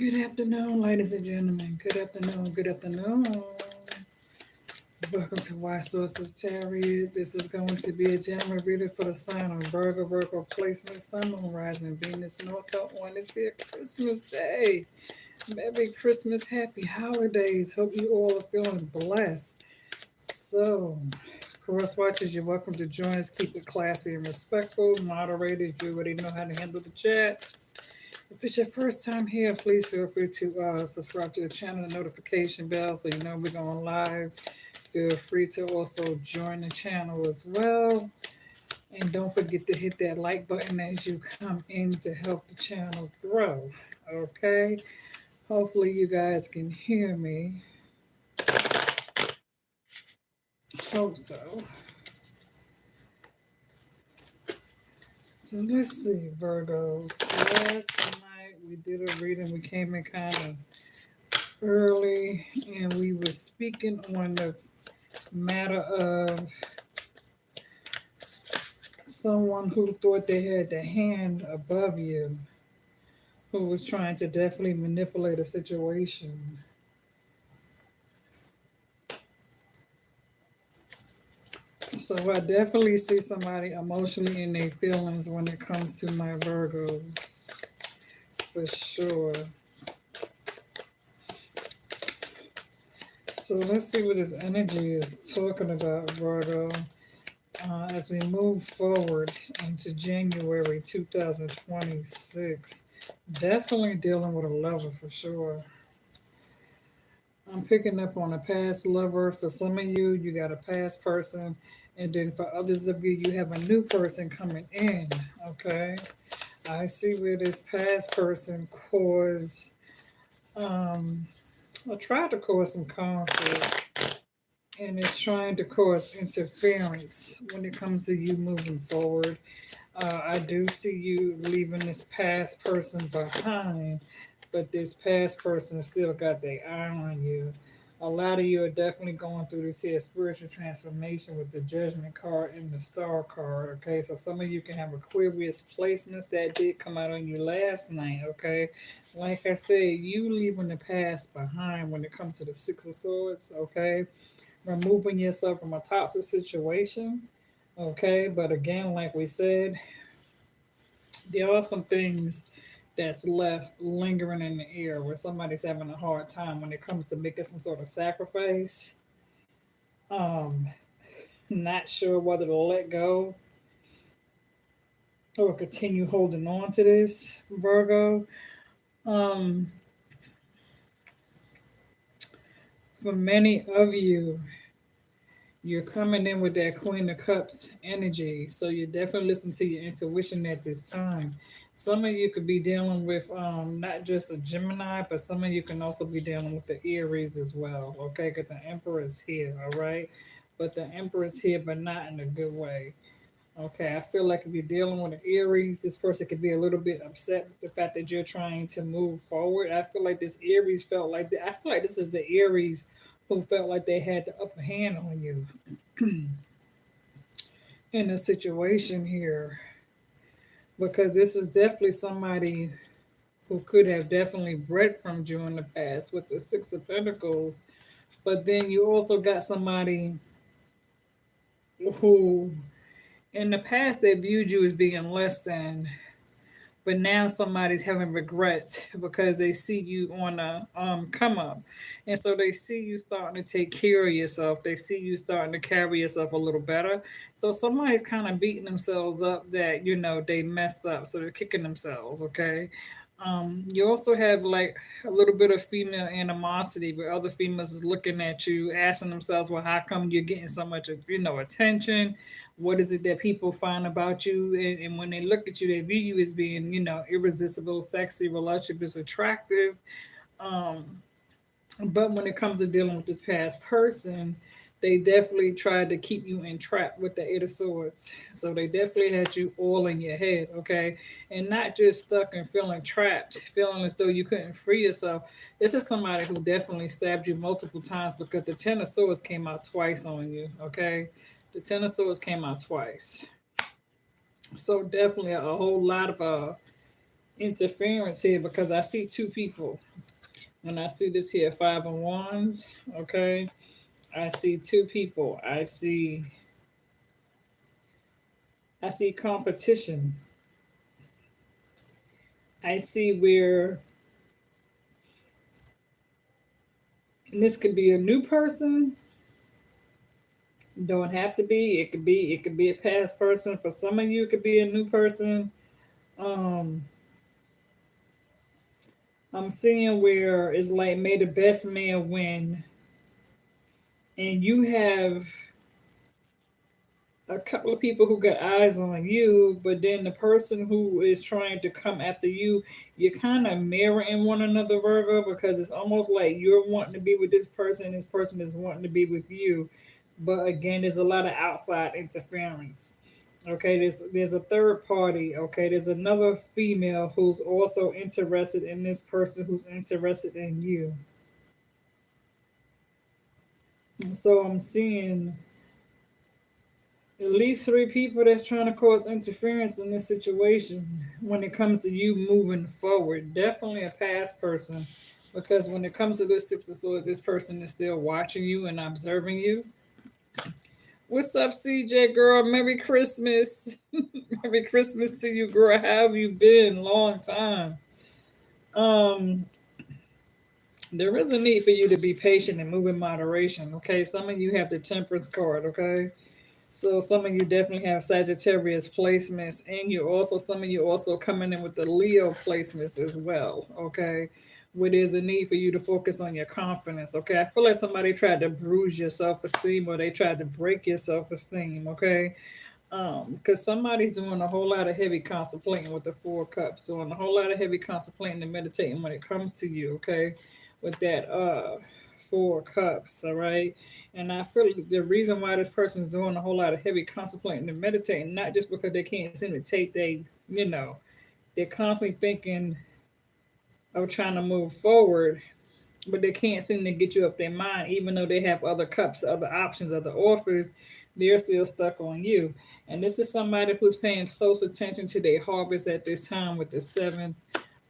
Good afternoon, ladies and gentlemen. Good afternoon. Good afternoon. Welcome to Why Sources Tarot. This is going to be a general reading for the sign of Virgo, Virgo placement, Sun, Moon, Rising, Venus, North Node 1 is here. Christmas Day. Merry Christmas, happy holidays. Hope you all are feeling blessed. So, cross watchers, you're welcome to join us. Keep it classy and respectful. Moderators, you already know how to handle the chats. If it's your first time here, please feel free to subscribe to the channel and notification bell so you know we're going live. Feel free to also join the channel as well. And don't forget to hit that like button as you come in to help the channel grow. Okay? Hopefully you guys can hear me. Hope so. So let's see, Virgos. Last night we did a reading. We came in kind of early and we were speaking on the matter of someone who thought they had the hand above you, who was trying to definitely manipulate a situation. So I definitely see somebody emotionally in their feelings when it comes to my Virgos, for sure. So let's see what this energy is talking about, Virgo, as we move forward into January 2026. Definitely dealing with a lover for sure. I'm picking up on a past lover. For some of you, you got a past person. And then for others of you, you have a new person coming in. Okay. I see where this past person caused, or tried to cause some conflict. And it's trying to cause interference when it comes to you moving forward. I do see you leaving this past person behind, but this past person still got their eye on you. A lot of you are definitely going through this here spiritual transformation with the Judgment card and the Star card. Okay, so some of you can have Aquarius placements that did come out on you last night. Okay, like I said, you leaving the past behind when it comes to the Six of Swords. Okay, removing yourself from a toxic situation. Okay, but again, like we said, there are some things that's left lingering in the air where somebody's having a hard time when it comes to making some sort of sacrifice. Um, Not sure whether to let go or continue holding on to this, Virgo. Um, for many of you, you're coming in with that Queen of Cups energy. So you definitely listen to your intuition at this time. Some of you could be dealing with not just a Gemini, but some of you can also be dealing with the Aries as well. Okay, because the Emperor is here, all right? But the Emperor is here, but not in a good way. Okay, I feel like if you're dealing with an Aries, this person could be a little bit upset with the fact that you're trying to move forward. I feel like this Aries felt like I feel like this is the Aries who felt like they had the upper hand on you in a situation here, because this is definitely somebody who could have definitely breadcrumbed you in the past with the Six of Pentacles. But then you also got somebody who in the past they viewed you as being less than, but now somebody's having regrets because they see you on a come up, and so they see you starting to take care of yourself. They see you starting to carry yourself a little better. So somebody's kind of beating themselves up that they messed up, so they're kicking themselves. Okay. You also have like a little bit of female animosity where other females is looking at you, asking themselves, well, how come you're getting so much, attention? What is it that people find about you? And when they look at you, they view you as being, irresistible, sexy, voluptuous, attractive. Um, but when it comes to dealing with this past person, they definitely tried to keep you entrapped with the Eight of Swords. So they definitely had you all in your head, okay? And not just stuck and feeling trapped, feeling as though you couldn't free yourself. This is somebody who definitely stabbed you multiple times because the Ten of Swords came out twice on you, okay? The Ten of Swords came out twice. So definitely a whole lot of interference here because I see two people. When I see this here, Five of Wands, okay, I see two people. I see competition. I see where, and this could be a new person, don't have to be. It could be a past person. For some of you, it could be a new person. Um, I'm seeing where it's like may the best man win, and you have a couple of people who got eyes on you, but then the person who is trying to come after you, you're kind of mirroring one another, Virgo, because it's almost like you're wanting to be with this person is wanting to be with you. But again, there's a lot of outside interference. Okay, there's a third party. Okay, there's another female who's also interested in this person who's interested in you. And so I'm seeing at least three people that's trying to cause interference in this situation when it comes to you moving forward. Definitely a past person. Because when it comes to this Six of Swords, this person is still watching you and observing you. What's up, CJ girl? Merry Christmas. Merry Christmas to you, girl. How have you been? Long time. Um, there is a need for you to be patient and move in moderation. Okay, some of you have the Temperance card. Okay, so some of you definitely have Sagittarius placements, and you also some of you also coming in with the Leo placements as well. Okay, where there's a need for you to focus on your confidence. Okay, I feel like somebody tried to bruise your self esteem or they tried to break your self esteem. Okay, because somebody's doing a whole lot of heavy contemplating with the Four Cups, doing a whole lot of heavy contemplating and meditating when it comes to you. Okay, with that Four Cups, all right. And I feel like the reason why this person's doing a whole lot of heavy contemplating and meditating, not just because they can't seem to take they're constantly thinking of trying to move forward, but they can't seem to get you up their mind, even though they have other cups, other options, other offers. They're still stuck on you. And this is somebody who's paying close attention to their harvest at this time with the Seven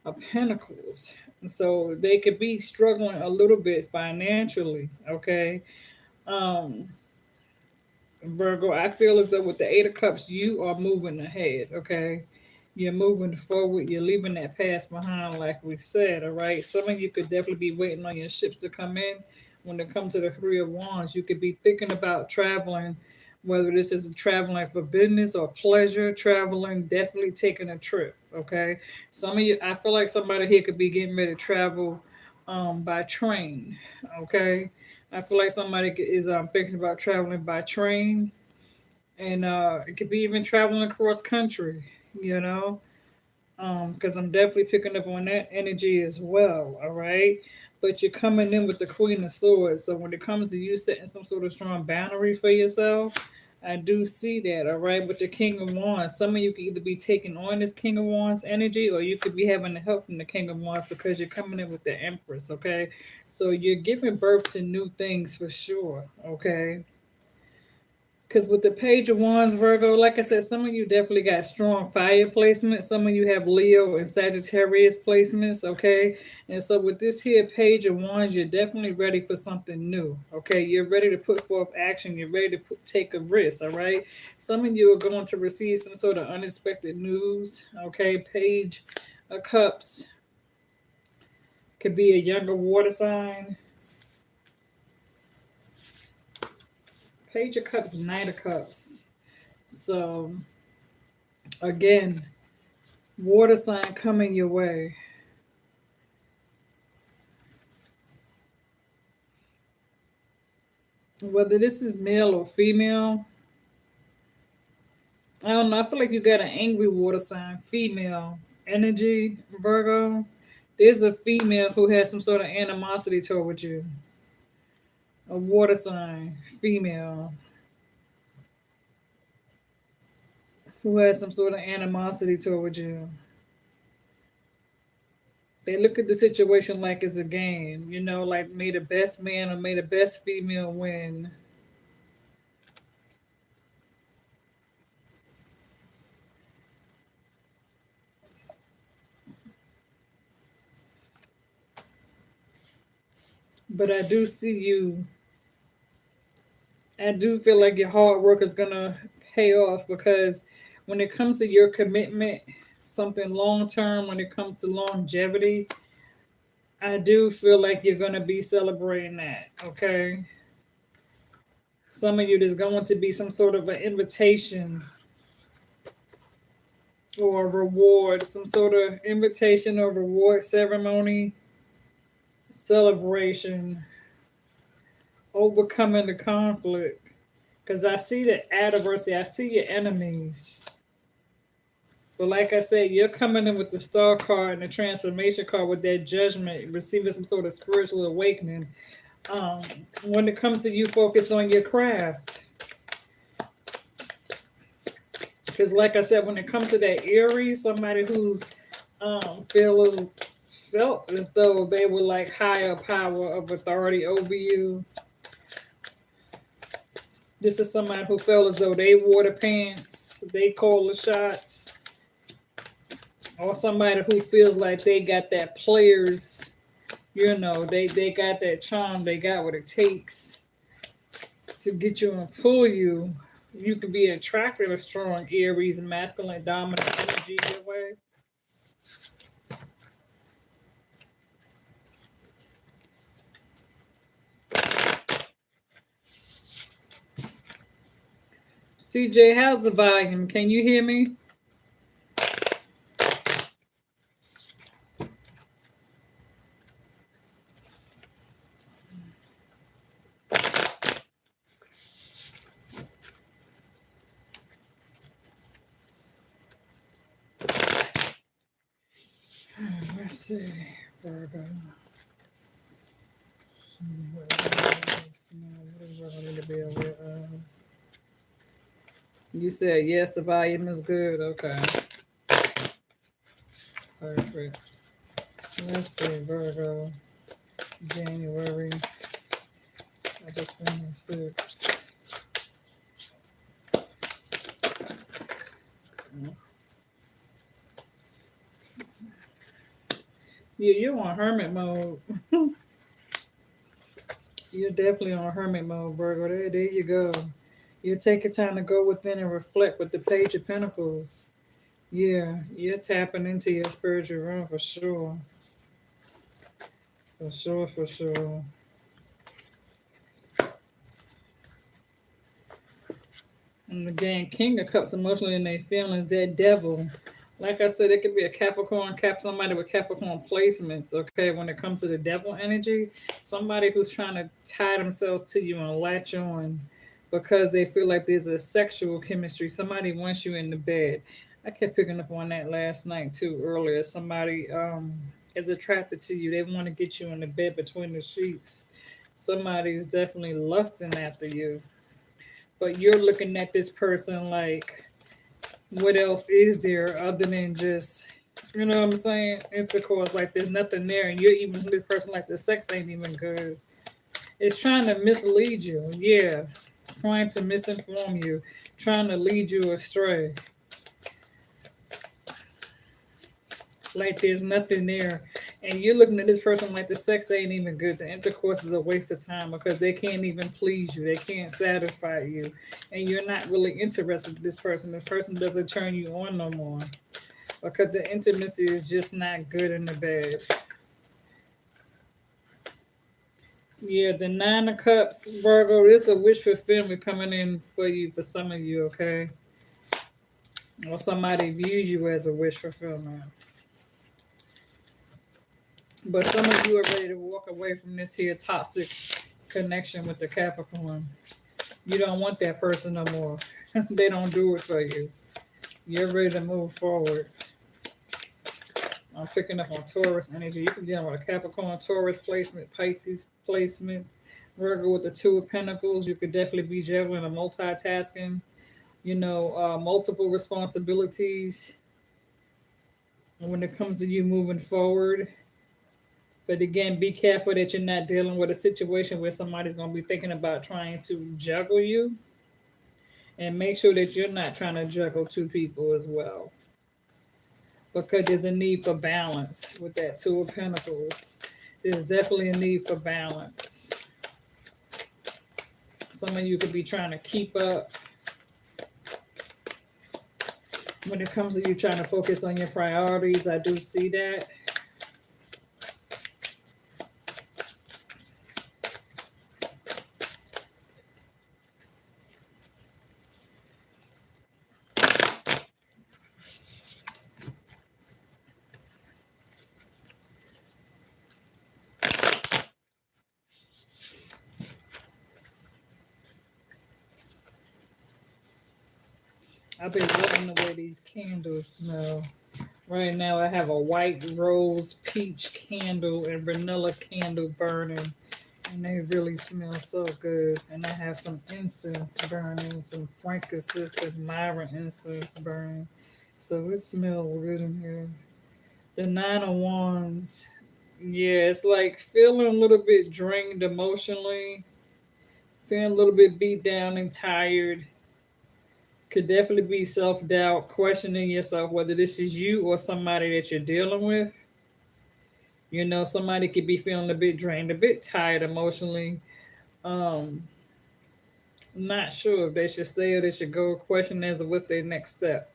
of Pentacles. So they could be struggling a little bit financially, okay? Um, Virgo, I feel as though with the Eight of Cups, you are moving ahead, okay? You're moving forward, you're leaving that past behind, like we said, all right? Some of you could definitely be waiting on your ships to come in. When it comes to the Three of Wands, you could be thinking about traveling, whether this is traveling for business or pleasure, traveling, definitely taking a trip, okay? Some of you, I feel like somebody here could be getting ready to travel by train, okay? I feel like somebody is thinking about traveling by train, and it could be even traveling across country, you know, because I'm definitely picking up on that energy as well. All right, but you're coming in with the Queen of Swords, so when it comes to you setting some sort of strong boundary for yourself, I do see that. All right, with the King of Wands, some of you could either be taking on this King of Wands energy, or you could be having the help from the King of Wands because you're coming in with the Empress. Okay, so you're giving birth to new things for sure. Okay, because with the Page of Wands, Virgo, like I said, some of you definitely got strong fire placements. Some of you have Leo and Sagittarius placements, okay? And so with this here Page of Wands, you're definitely ready for something new, okay? You're ready to put forth action. You're ready to take a risk, all right? Some of you are going to receive some sort of unexpected news, okay? Page of Cups could be a younger water sign. Page of Cups, Knight of Cups. So again, water sign coming your way. Whether this is male or female, I don't know. I feel like you got an angry water sign, female energy, Virgo. There's a female who has some sort of animosity towards you. A water sign, female, who has some sort of animosity towards you. They look at the situation like it's a game, like may the best man or may the best female win. But I do feel like your hard work is gonna pay off because when it comes to your commitment, something long term, when it comes to longevity, I do feel like you're gonna be celebrating that. Okay, some of you there's going to be some sort of an invitation or a reward, some sort of invitation or reward ceremony, celebration, overcoming the conflict. Because I see the adversity, I see your enemies. But like I said, you're coming in with the star card and the transformation card with that judgment, receiving some sort of spiritual awakening. Um, when it comes to you, focus on your craft. Because like I said, when it comes to that Aries, somebody who's feel felt as though they were like higher power of authority over you. This is somebody who felt as though they wore the pants, they call the shots, or somebody who feels like they got that players, they got that charm, they got what it takes to get you and pull you. You could be attracted to strong Aries and masculine dominant energy your way. CJ, how's the volume? Can you hear me? Let's see, Virgo. You said yes, the volume is good. Okay, perfect. Let's see, Virgo, January of the 26th. Yeah, you're on hermit mode. You're definitely on hermit mode, Virgo. There you go. You take your time to go within and reflect with the Page of Pentacles. Yeah, you're tapping into your spiritual realm for sure. For sure, for sure. And again, King of Cups emotionally in their feelings, that devil. Like I said, it could be a Capricorn, somebody with Capricorn placements, okay, when it comes to the devil energy. Somebody who's trying to tie themselves to you and latch on because they feel like there's a sexual chemistry. Somebody wants you in the bed. I kept picking up on that last night too, earlier. Somebody is attracted to you. They want to get you in the bed between the sheets. Somebody is definitely lusting after you. But you're looking at this person like, what else is there other than just, you know what I'm saying? Intercourse, like there's nothing there, and you're even this person like the sex ain't even good. It's trying to mislead you, yeah, trying to misinform you, trying to lead you astray. Like there's nothing there. And you're looking at this person like the sex ain't even good. The intercourse is a waste of time because they can't even please you. They can't satisfy you. And you're not really interested in this person. This person doesn't turn you on no more. Because the intimacy is just not good in the bed. Yeah, the Nine of Cups, Virgo, this is a wish fulfillment coming in for you, for some of you, okay? Or somebody views you as a wish fulfillment. But some of you are ready to walk away from this here toxic connection with the Capricorn. You don't want that person no more. They don't do it for you. You're ready to move forward. I'm picking up on Taurus energy. You can deal with a Capricorn, Taurus placement, Pisces placements, Virgo with the Two of Pentacles. You could definitely be juggling and multitasking, multiple responsibilities. And when it comes to you moving forward, but again, be careful that you're not dealing with a situation where somebody's going to be thinking about trying to juggle you. And make sure that you're not trying to juggle two people as well. Because there's a need for balance with that Two of Pentacles. There's definitely a need for balance. Some of you could be trying to keep up when it comes to you trying to focus on your priorities. I do see that. I've been loving the way these candles smell. Right now, I have a white rose peach candle and vanilla candle burning, and they really smell so good. And I have some incense burning, some frankincense and myra incense burning. So it smells good in here. The Nine of Wands. Yeah, it's like feeling a little bit drained emotionally, feeling a little bit beat down and tired. Could definitely be self doubt, questioning yourself whether this is you or somebody that you're dealing with. You know, somebody could be feeling a bit drained, a bit tired emotionally. Um, Not sure if they should stay or they should go. Question as to what's their next step.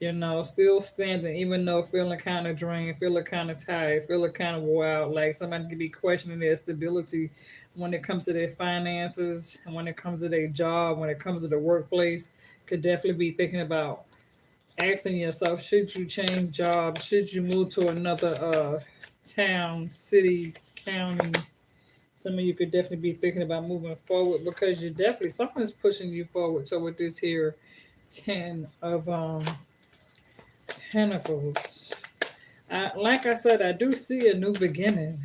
You know, still standing, even though feeling kind of drained, feeling kind of tired, feeling kind of wore out. Like somebody could be questioning their stability when it comes to their finances, and when it comes to their job, when it comes to the workplace. Could definitely be thinking about asking yourself, should you change jobs? Should you move to another town, city, county? Some of you could definitely be thinking about moving forward because you're definitely something's pushing you forward toward this here 10 of Pentacles. Like I said, I do see a new beginning.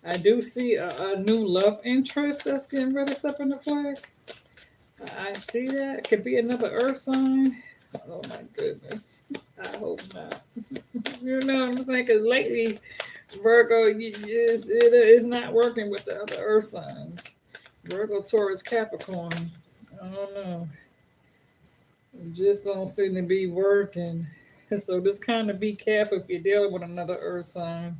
I do see a new love interest that's getting ready to step into play. I see that. It could be another earth sign. Oh my goodness. I hope not. You know what I'm saying? Because lately, Virgo it is not working with the other earth signs. Virgo, Taurus, Capricorn. I don't know. It just don't seem to be working. So just kind of be careful if you're dealing with another earth sign.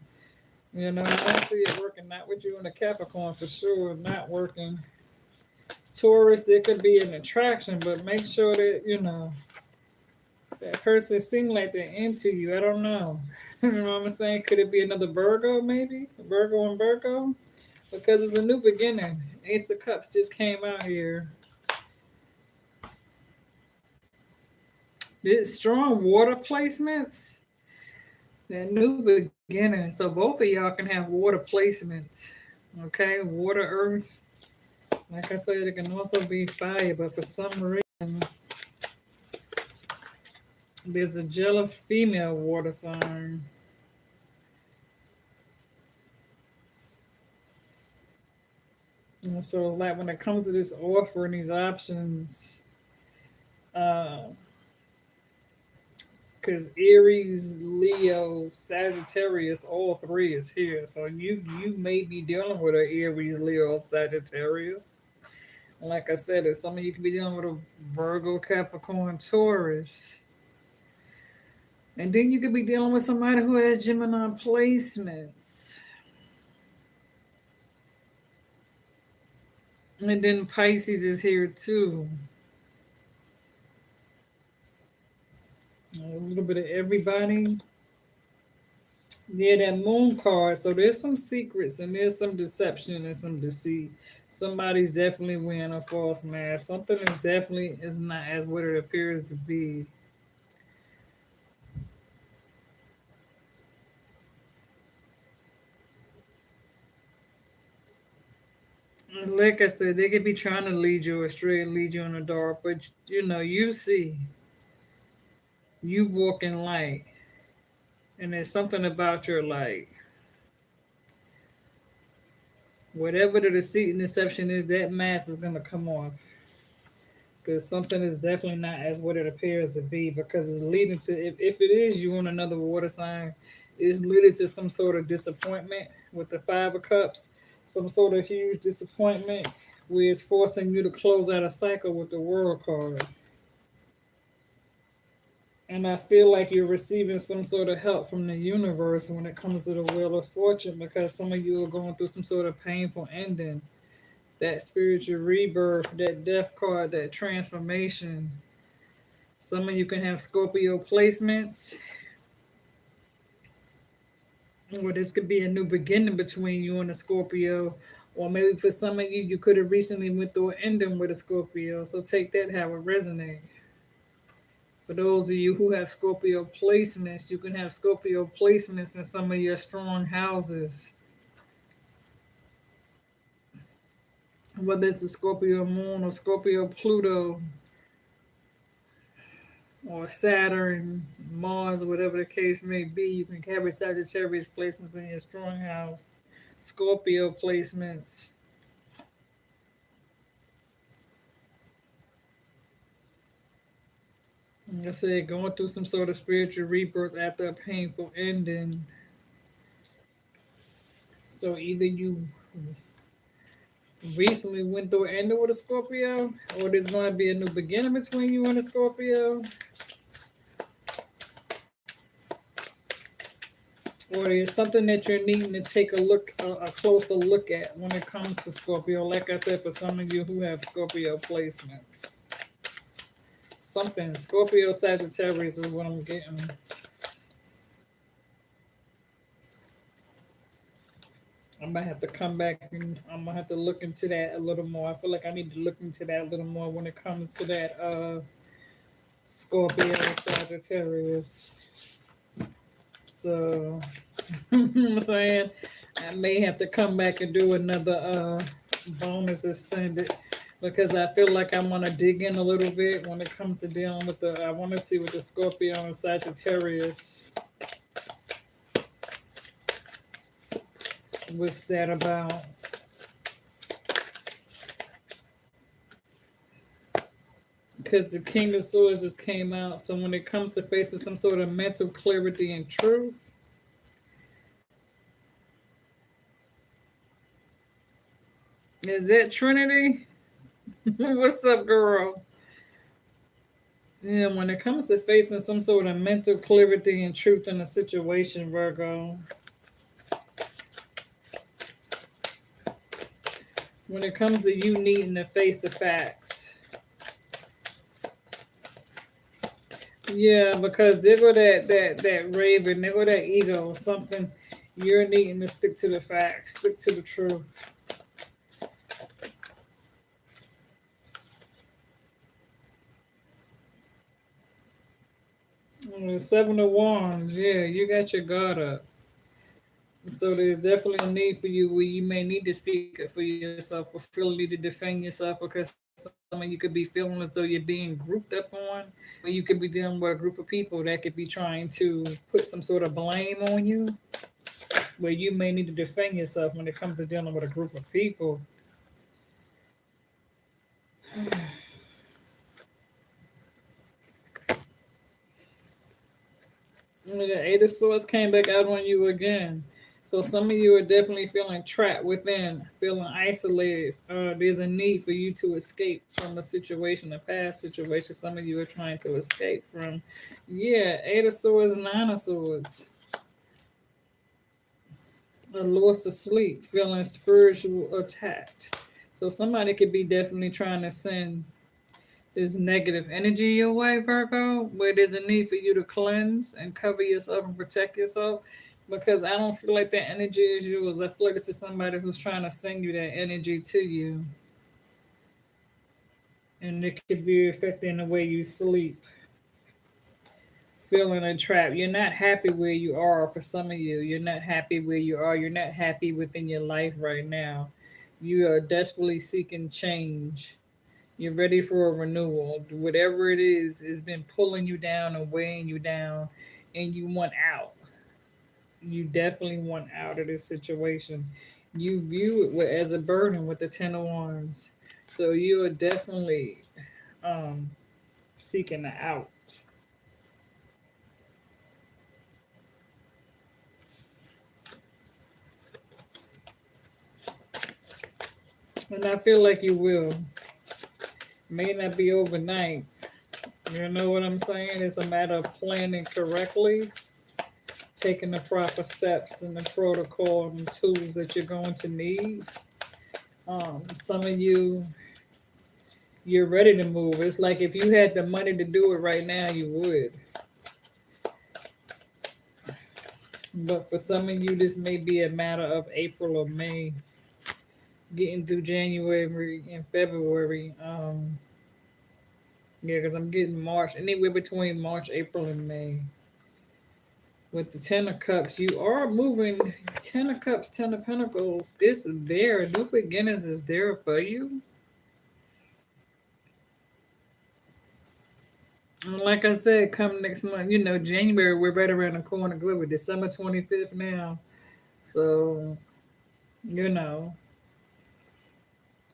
You know, I don't see it working. Not with you and the Capricorn for sure. Not working. Taurus, there could be an attraction, but make sure that, you know, that person seems like they're into you. I don't know. You know what I'm saying? Could it be another Virgo, maybe? Virgo and Virgo? Because it's a new beginning. Ace of Cups just came out here. It's strong water placements. That new beginning. So both of y'all can have water placements. Okay? Water, earth. Like I said, it can also be fire, but for some reason, there's a jealous female water sign. And so, like, when it comes to this offering, these options, because Aries, Leo, Sagittarius, all three is here. So you may be dealing with an Aries, Leo, Sagittarius. Like I said, it's some of you could be dealing with a Virgo, Capricorn, Taurus. And then you could be dealing with somebody who has Gemini placements. And then Pisces is here too. A little bit of everybody. Yeah, that moon card. So there's some secrets and there's some deception and some deceit. Somebody's definitely wearing a false mask. Something is definitely is not as what it appears to be. Like I said, they could be trying to lead you astray, lead you in the dark, but you know, you see, you walk in light, and there's something about your light. Whatever the deceit and deception is, that mask is gonna come off. Because something is definitely not as what it appears to be, because it's leading to if it is you on another water sign, it's leading to some sort of disappointment with the 5 of Cups, some sort of huge disappointment where it's forcing you to close out a cycle with the World card. And I feel like you're receiving some sort of help from the universe when it comes to the Wheel of Fortune, because some of you are going through some sort of painful ending. That spiritual rebirth, that death card, that transformation. Some of you can have Scorpio placements, or this could be a new beginning between you and a Scorpio. Or maybe for some of you, you could have recently went through an ending with a Scorpio. So take that how it resonates. For those of you who have Scorpio placements, you can have Scorpio placements in some of your strong houses. Whether it's a Scorpio moon or Scorpio Pluto or Saturn, Mars, or whatever the case may be, you can carry Sagittarius placements in your strong house. Scorpio placements. Like I said, going through some sort of spiritual rebirth after a painful ending. So either you recently went through an ending with a Scorpio, or there's going to be a new beginning between you and a Scorpio, or there's something that you're needing to take a closer look at when it comes to Scorpio. Like I said, for some of you who have Scorpio placements, something Scorpio Sagittarius is what I'm getting. I might have to come back and I'm gonna have to look into that a little more. I feel like I need to look into that a little more when it comes to that Scorpio Sagittarius. So I'm saying I may have to come back and do another bonus extended, because I feel like I want to dig in a little bit when it comes to dealing with I want to see what the Scorpio and Sagittarius, what's that about? Because the King of Swords just came out. So when it comes to facing some sort of mental clarity and truth, is that Trinity? What's up, girl? Yeah, when it comes to facing some sort of mental clarity and truth in a situation, Virgo. When it comes to you needing to face the facts. Yeah, because there go that raven, there go that ego, something you're needing to stick to the facts, stick to the truth. Seven of Wands, yeah, you got your guard up. So there's definitely a need for you where you may need to speak up for yourself, or feel the need to defend yourself, because some of you could be feeling as though you're being grouped up on, or you could be dealing with a group of people that could be trying to put some sort of blame on you, where you may need to defend yourself when it comes to dealing with a group of people. The Eight of Swords came back out on you again. So some of you are definitely feeling trapped within, feeling isolated. There's a need for you to escape from a situation, a past situation. Some of you are trying to escape from. Yeah, Eight of Swords, Nine of Swords. A loss of sleep, feeling spiritual attacked. So somebody could be definitely trying to send this negative energy your way, Virgo, where there's a need for you to cleanse and cover yourself and protect yourself. Because I don't feel like that energy is yours. I feel like this is somebody who's trying to send you that energy to you. And it could be affecting the way you sleep. Feeling a trap. You're not happy where you are. For some of you, you're not happy where you are. You're not happy within your life right now. You are desperately seeking change. You're ready for a renewal. Whatever it is has been pulling you down and weighing you down, and you want out. You definitely want out of this situation. You view it as a burden with the Ten of Wands. So you are definitely um, seeking out. And I feel like you will. May not be overnight, You know what I'm saying? It's a matter of planning correctly, taking the proper steps and the protocol and tools that you're going to need. Some of you, you're ready to move. It's like if you had the money to do it right now, you would. But for some of you, this may be a matter of April or May, getting through January and February. Yeah, because I'm getting March, anywhere between March, April, and May. With the Ten of Cups, you are moving. Ten of Cups, Ten of Pentacles. This is there. New beginnings is there for you. And like I said, come next month, January, we're right around the corner. Good with December 25th now. So, you know,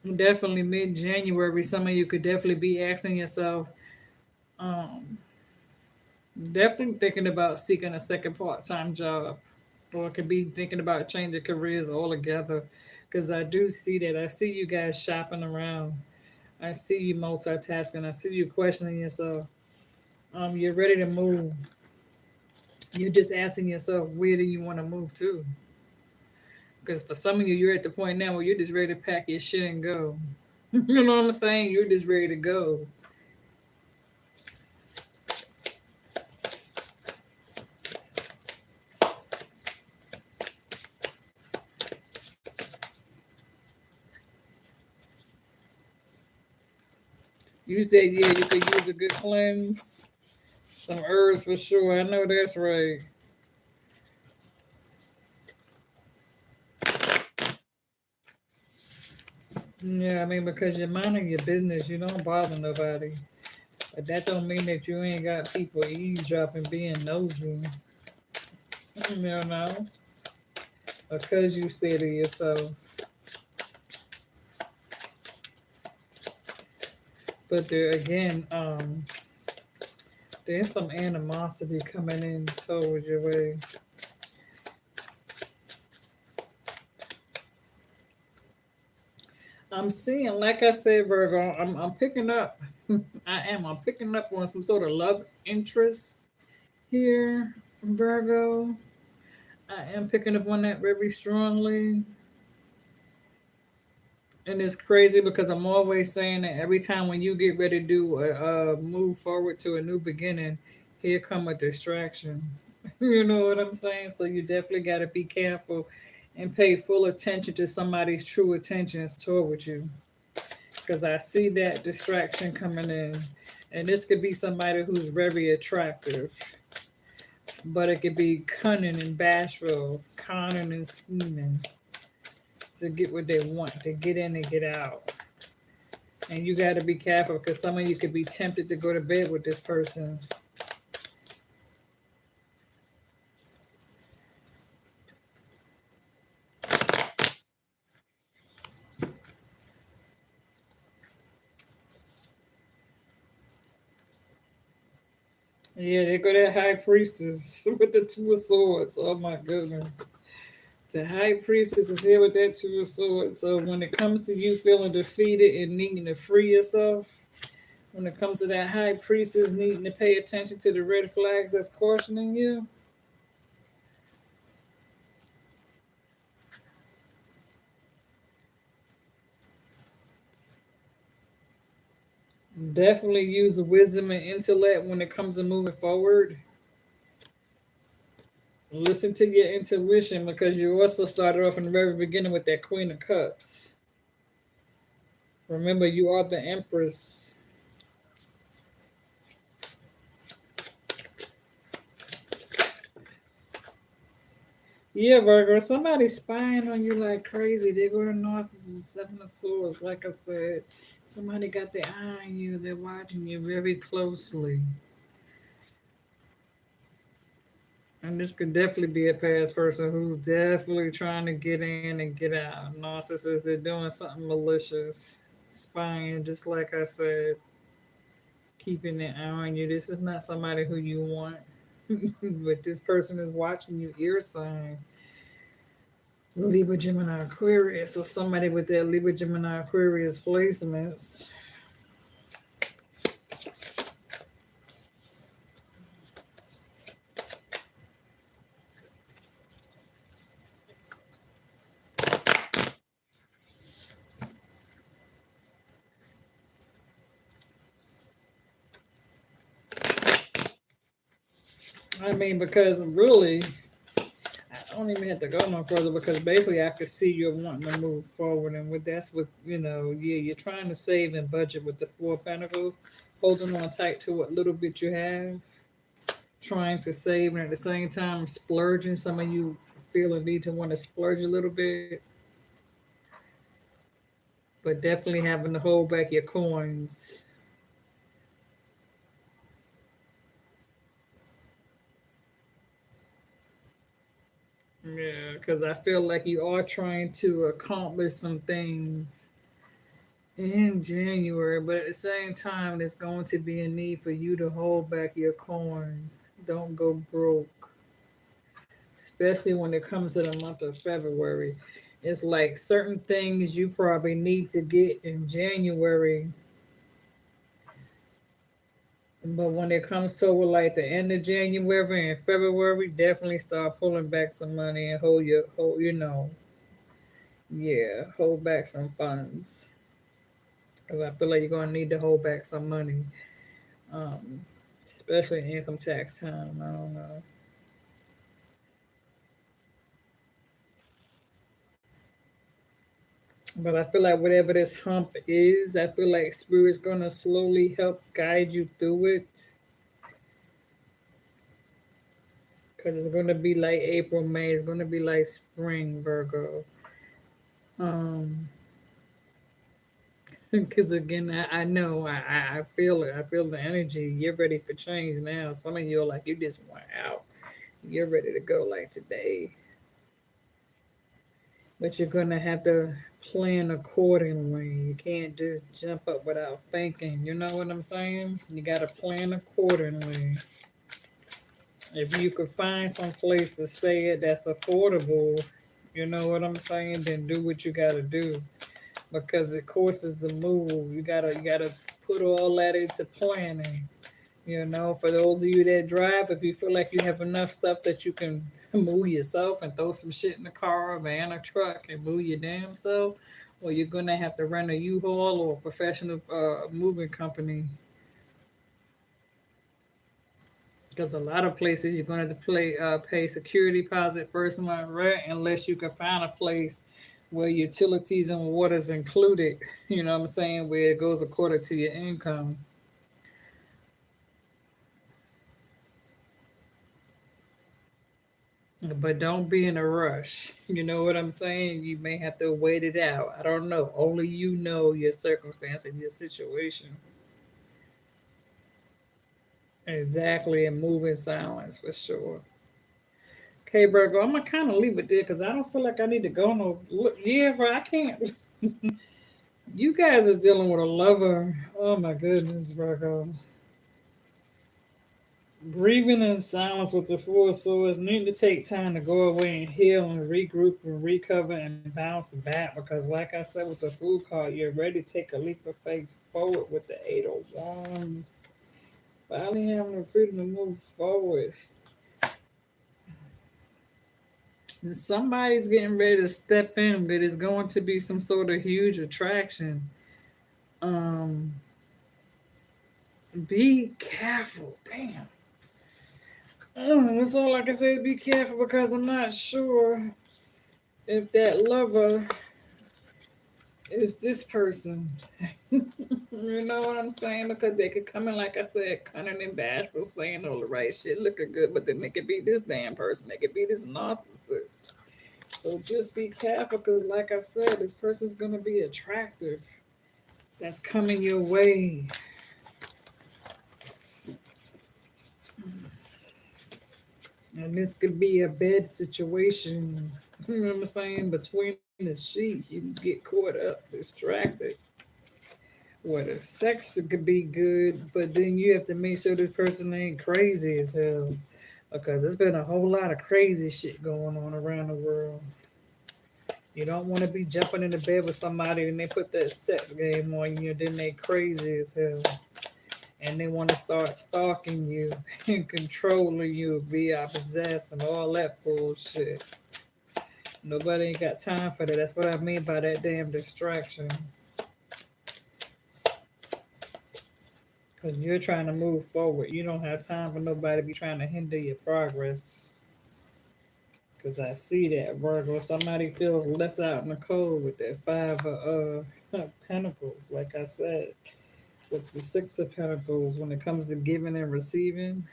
definitely mid January, some of you could definitely be asking yourself, um, definitely thinking about seeking a second part time job, or could be thinking about changing careers altogether. Because I do see that. I see you guys shopping around. I see you multitasking. I see you questioning yourself. You're ready to move. You're just asking yourself, where do you want to move to? Because for some of you, you're at the point now where you're just ready to pack your shit and go. You know what I'm saying? You're just ready to go. You said, yeah, you could use a good cleanse. Some herbs for sure. I know that's right. Yeah, I mean, because you're minding your business, you don't bother nobody. But that don't mean that you ain't got people eavesdropping, being nosy. You know, because you stay to yourself. But there again, there's some animosity coming in towards your way. I'm seeing, like I said, Virgo, I'm picking up. I'm picking up on some sort of love interest here, Virgo. I am picking up on that very strongly. And it's crazy because I'm always saying that every time when you get ready to do a move forward to a new beginning, here come a distraction. You know what I'm saying? So you definitely got to be careful and pay full attention to somebody's true intentions toward you. Because I see that distraction coming in. And this could be somebody who's very attractive, but it could be cunning and bashful, conning and scheming to get what they want, to get in and get out. And you got to be careful because some of you could be tempted to go to bed with this person. Yeah, they go that high priestess with the two of swords. Oh my goodness. The high priestess is here with that two of swords. So when it comes to you feeling defeated and needing to free yourself, when it comes to that high priestess needing to pay attention to the red flags that's cautioning you, definitely use wisdom and intellect when it comes to moving forward. Listen to your intuition because you also started off in the very beginning with that Queen of Cups. Remember, you are the Empress. Yeah, Virgo, somebody's spying on you like crazy. They go to Narcissus, Seven of Swords. Like I said, somebody got their eye on you. They're watching you very closely. And this could definitely be a past person who's definitely trying to get in and get out. Narcissists, they're doing something malicious, spying, just like I said, keeping an eye on you. This is not somebody who you want, but this person is watching you, ear sign. Libra, Gemini, Aquarius, or somebody with their Libra, Gemini, Aquarius placements. I mean, because really, I don't even have to go no further because basically I could see you wanting to move forward, and with that's what yeah, you're trying to save and budget with the Four of Pentacles, holding on tight to what little bit you have, trying to save, and at the same time splurging. Some of you feel a need to want to splurge a little bit, but definitely having to hold back your coins. Yeah, because I feel like you are trying to accomplish some things in January, but at the same time, there's going to be a need for you to hold back your coins. Don't go broke, especially when it comes to the month of February. It's like certain things you probably need to get in January, but when it comes to like the end of January and February, definitely start pulling back some money and yeah, hold back some funds. Because I feel like you're going to need to hold back some money, um, especially in income tax time. I don't know. But I feel like whatever this hump is, I feel like Spirit's going to slowly help guide you through it. Because it's going to be like April, May. It's going to be like spring, Virgo. Um, because again, I know, I feel it. I feel the energy. You're ready for change now. Some of you are like, you just want out. You're ready to go like today. But you're gonna have to plan accordingly. You can't just jump up without thinking. You know what I'm saying? You gotta plan accordingly. If you could find some place to stay at that's affordable, you know what I'm saying, then do what you gotta do. Because of course is the move. You gotta put all that into planning. For those of you that drive, if you feel like you have enough stuff that you can move yourself and throw some shit in the car, a van, or truck and move your damn self, or you're gonna have to rent a U-Haul or a professional moving company. Because a lot of places you're gonna have to pay security deposit first month rent unless you can find a place where utilities and water is included. You know what I'm saying? Where it goes according to your income. But don't be in a rush. You know what I'm saying? You may have to wait it out. I don't know. Only you know your circumstance and your situation. Exactly, and move in silence for sure. Okay, Virgo, I'm gonna kind of leave it there because I don't feel like I need to go no. Look, yeah, bro, I can't. You guys are dealing with a lover. Oh my goodness, Virgo. Grieving in silence with the Four of Swords, need to take time to go away and heal and regroup and recover and bounce back because, like I said, with the Fool card, you're ready to take a leap of faith forward with the Eight of Wands. Finally having the freedom to move forward. And somebody's getting ready to step in, but it's going to be some sort of huge attraction. Um, be careful. Damn. That's all I can say. Be careful because I'm not sure if that lover is this person. You know what I'm saying? Because they could come in, like I said, cunning and bashful, saying all the right shit, looking good, but then they could be this damn person. They could be this narcissist. So just be careful because, like I said, this person's going to be attractive. That's coming your way. And this could be a bed situation. You know what I'm saying? Between the sheets, you can get caught up, distracted. Well, the sex could be good, but then you have to make sure this person ain't crazy as hell. Because there's been a whole lot of crazy shit going on around the world. You don't want to be jumping into bed with somebody and they put that sex game on you, then they crazy as hell. And they want to start stalking you and controlling you via possess and all that bullshit. Nobody ain't got time for that. That's what I mean by that damn distraction. Because you're trying to move forward. You don't have time for nobody to be trying to hinder your progress. Because I see that, Virgo. Somebody feels left out in the cold with that five of pentacles. Like I said, with the six of pentacles, when it comes to giving and receiving,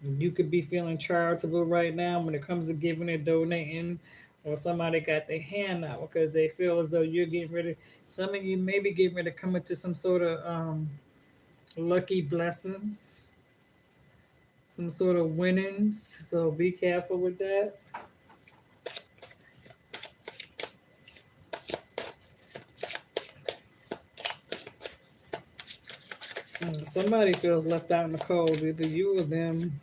you could be feeling charitable right now when it comes to giving and donating, or somebody got their hand out because they feel as though you're getting ready. Some of you may be getting ready to come into some sort of lucky blessings, some sort of winnings. So be careful with that. Somebody feels left out in the cold, either you or them.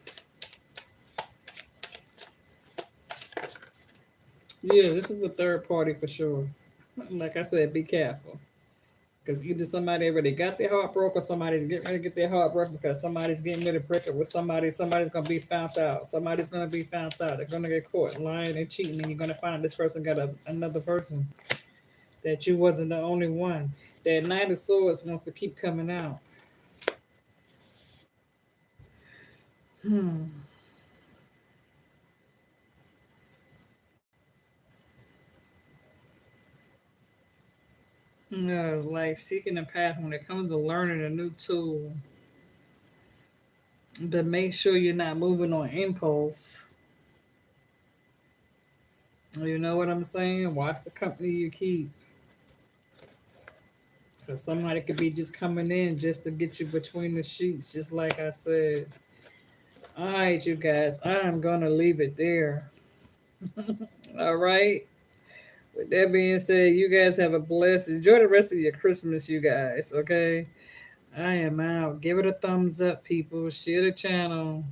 Yeah, this is a third party for sure. Like I said, be careful. Because either somebody already got their heart broke or somebody's getting ready to get their heart broken because somebody's getting ready to break up with somebody. Somebody's going to be found out. Somebody's going to be found out. They're going to get caught lying and cheating, and you're going to find this person got another person, that you wasn't the only one. That Knight of Swords wants to keep coming out. Hmm. Yeah, it's like seeking a path when it comes to learning a new tool. But make sure you're not moving on impulse. You know what I'm saying? Watch the company you keep. Because somebody could be just coming in just to get you between the sheets, just like I said. All right, you guys, I'm going to leave it there. All right. With that being said, you guys have a blessed, enjoy the rest of your Christmas, you guys, okay? I am out. Give it a thumbs up, people. Share the channel.